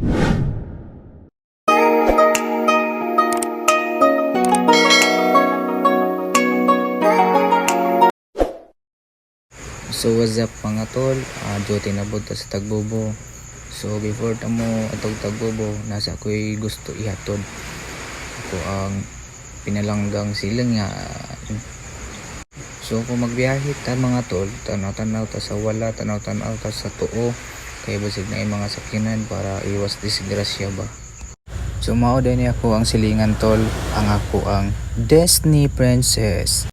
So what's up mga tol, duty na buta sa Tagbobo. So before tamo atog Tagbobo, nasa ako'y gusto ihatod. Ako ang pinalanggang silang nga. So kung magbiyahe ta mga tol, tanaw-tanaw ta sa wala, tanaw-tanaw ta sa tuo, kay basig na yung mga sakyanan para iwas disgrasya ba. So mao din ako ang silingan tol, ang ako ang Disney Princess.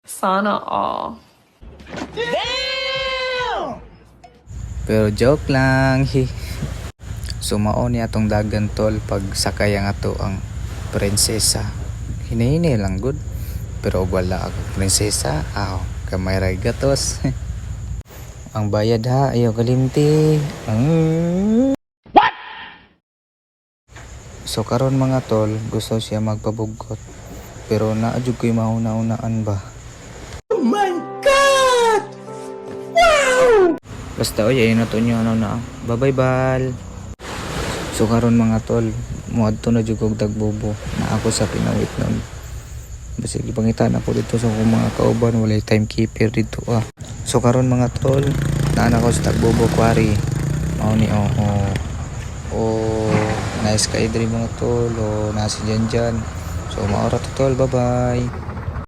Sana all. Pero joke lang. So mao ni atong dagan tol pag sakay ang ato ang prinsesa. Hinihini lang good. Pero wala ako prinsesa. Kamay ray gatos. Ang bayad ha, ayaw kalimti. What? So karon mga tol, gusto siya magpabugot. Pero naadjud ko'y mauna-unaan ba. Basta oy ayun na to nyo na bye bal. So karon mga tol, muadto na jud kog Tagbobo na ako sa pinawit nun. Basta ipangitan ako dito sa akong mga kauban, walay timekeeper dito So karon mga tol, naan ako sa Tagbobo quarry. Mao ni nice kay diri mga tol, nasi dyan. So maora to tol, bye bye.